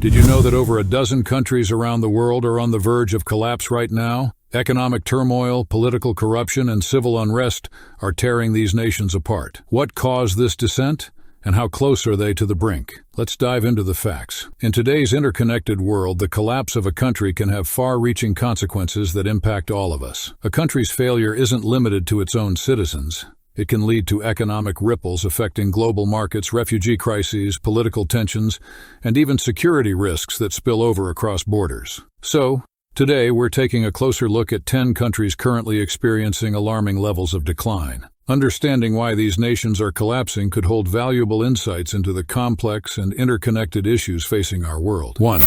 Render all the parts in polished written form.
Did you know that over a dozen countries around the world are on the verge of collapse right now? Economic turmoil, political corruption, and civil unrest are tearing these nations apart. What caused this descent? And how close are they to the brink? Let's dive into the facts. In today's interconnected world, the collapse of a country can have far-reaching consequences that impact all of us. A country's failure isn't limited to its own citizens. It can lead to economic ripples affecting global markets, refugee crises, political tensions, and even security risks that spill over across borders. So, today we're taking a closer look at 10 countries currently experiencing alarming levels of decline. Understanding why these nations are collapsing could hold valuable insights into the complex and interconnected issues facing our world. 1.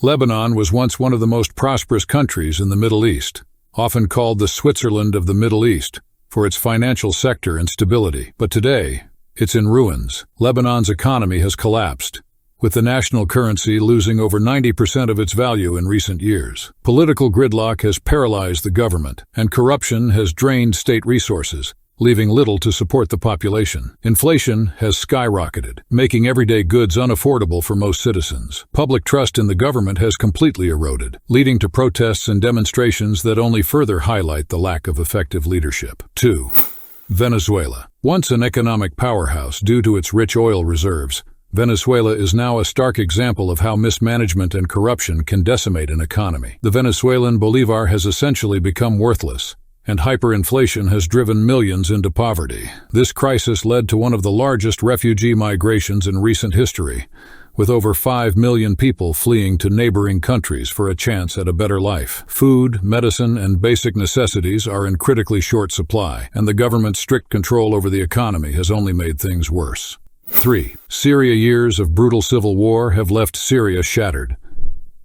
Lebanon was once one of the most prosperous countries in the Middle East, often called the Switzerland of the Middle East, for its financial sector and stability. But today, it's in ruins. Lebanon's economy has collapsed, with the national currency losing over 90% of its value in recent years. Political gridlock has paralyzed the government, and corruption has drained state resources, leaving little to support the population. Inflation has skyrocketed, making everyday goods unaffordable for most citizens. Public trust in the government has completely eroded, leading to protests and demonstrations that only further highlight the lack of effective leadership. 2. Venezuela. Once an economic powerhouse due to its rich oil reserves, Venezuela is now a stark example of how mismanagement and corruption can decimate an economy. The Venezuelan bolivar has essentially become worthless, and hyperinflation has driven millions into poverty. This crisis led to one of the largest refugee migrations in recent history, with over 5 million people fleeing to neighboring countries for a chance at a better life. Food, medicine, and basic necessities are in critically short supply, and the government's strict control over the economy has only made things worse. 3. Syria. Years of brutal civil war have left Syria shattered.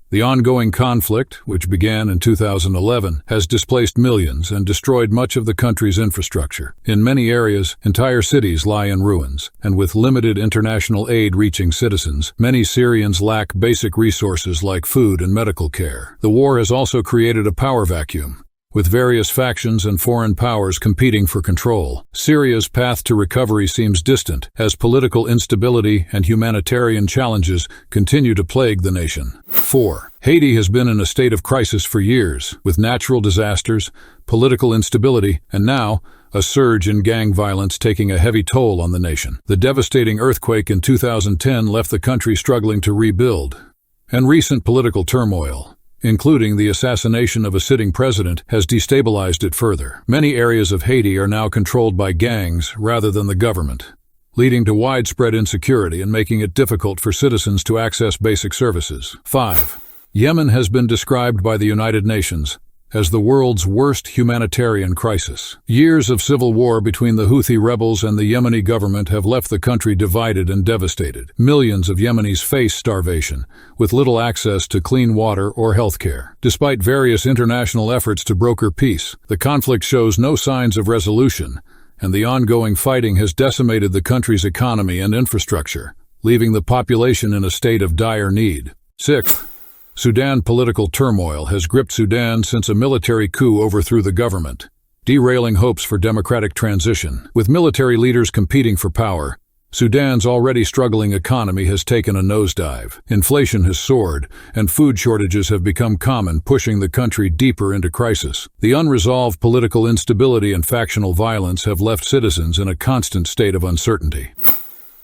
The ongoing conflict, which began in 2011, has displaced millions and destroyed much of the country's infrastructure. In many areas, entire cities lie in ruins, and with limited international aid reaching citizens, many Syrians lack basic resources like food and medical care. The war has also created a power vacuum, with various factions and foreign powers competing for control. Syria's path to recovery seems distant, as political instability and humanitarian challenges continue to plague the nation. 4. Haiti has been in a state of crisis for years, with natural disasters, political instability, and now, a surge in gang violence taking a heavy toll on the nation. The devastating earthquake in 2010 left the country struggling to rebuild, and recent political turmoil, including the assassination of a sitting president, has destabilized it further. Many areas of Haiti are now controlled by gangs rather than the government, leading to widespread insecurity and making it difficult for citizens to access basic services. 5. Yemen has been described by the United Nations as the world's worst humanitarian crisis. Years of civil war between the Houthi rebels and the Yemeni government have left the country divided and devastated. Millions of Yemenis face starvation, with little access to clean water or health care. Despite various international efforts to broker peace, the conflict shows no signs of resolution, and the ongoing fighting has decimated the country's economy and infrastructure, leaving the population in a state of dire need. 6. Sudan. Political turmoil has gripped Sudan since a military coup overthrew the government, derailing hopes for democratic transition. With military leaders competing for power, Sudan's already struggling economy has taken a nosedive. Inflation has soared, and food shortages have become common, pushing the country deeper into crisis. The unresolved political instability and factional violence have left citizens in a constant state of uncertainty.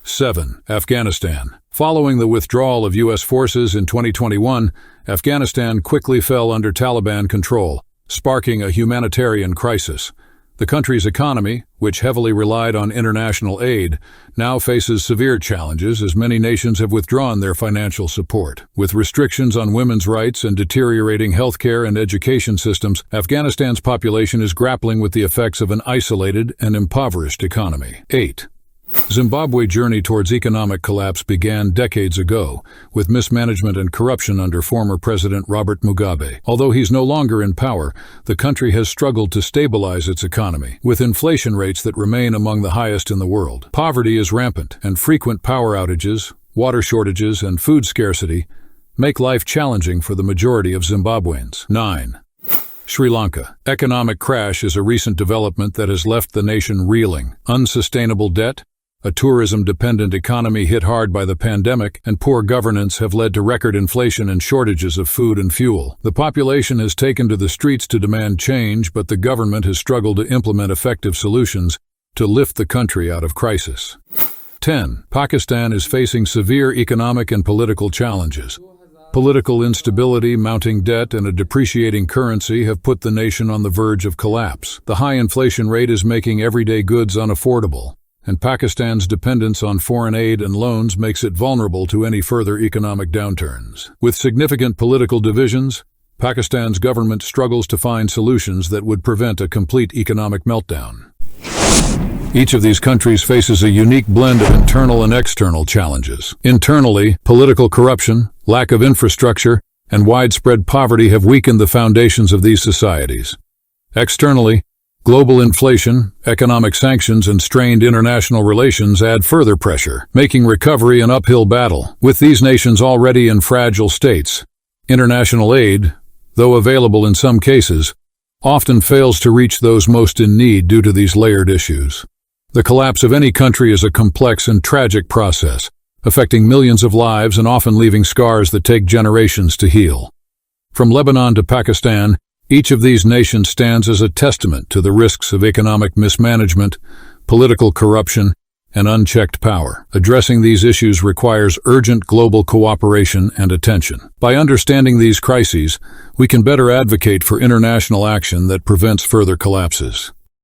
7. Afghanistan. Following the withdrawal of U.S. forces in 2021, Afghanistan quickly fell under Taliban control, sparking a humanitarian crisis. The country's economy, which heavily relied on international aid, now faces severe challenges as many nations have withdrawn their financial support. With restrictions on women's rights and deteriorating healthcare and education systems, Afghanistan's population is grappling with the effects of an isolated and impoverished economy. 8. Zimbabwe's journey towards economic collapse began decades ago, with mismanagement and corruption under former President Robert Mugabe. Although he's no longer in power, the country has struggled to stabilize its economy, with inflation rates that remain among the highest in the world. Poverty is rampant, and frequent power outages, water shortages, and food scarcity make life challenging for the majority of Zimbabweans. 9. Sri Lanka. Economic crash is a recent development that has left the nation reeling. Unsustainable debt, a tourism-dependent economy hit hard by the pandemic, and poor governance have led to record inflation and shortages of food and fuel. The population has taken to the streets to demand change, but the government has struggled to implement effective solutions to lift the country out of crisis. 10. Pakistan is facing severe economic and political challenges. Political instability, mounting debt, and a depreciating currency have put the nation on the verge of collapse. The high inflation rate is making everyday goods unaffordable, and Pakistan's dependence on foreign aid and loans makes it vulnerable to any further economic downturns. With significant political divisions, Pakistan's government struggles to find solutions that would prevent a complete economic meltdown. Each of these countries faces a unique blend of internal and external challenges. Internally, political corruption, lack of infrastructure, and widespread poverty have weakened the foundations of these societies. Externally, global inflation, economic sanctions, and strained international relations add further pressure, making recovery an uphill battle. With these nations already in fragile states, international aid, though available in some cases, often fails to reach those most in need due to these layered issues. The collapse of any country is a complex and tragic process, affecting millions of lives and often leaving scars that take generations to heal. From Lebanon to Pakistan, each of these nations stands as a testament to the risks of economic mismanagement, political corruption, and unchecked power. Addressing these issues requires urgent global cooperation and attention. By understanding these crises, we can better advocate for international action that prevents further collapses.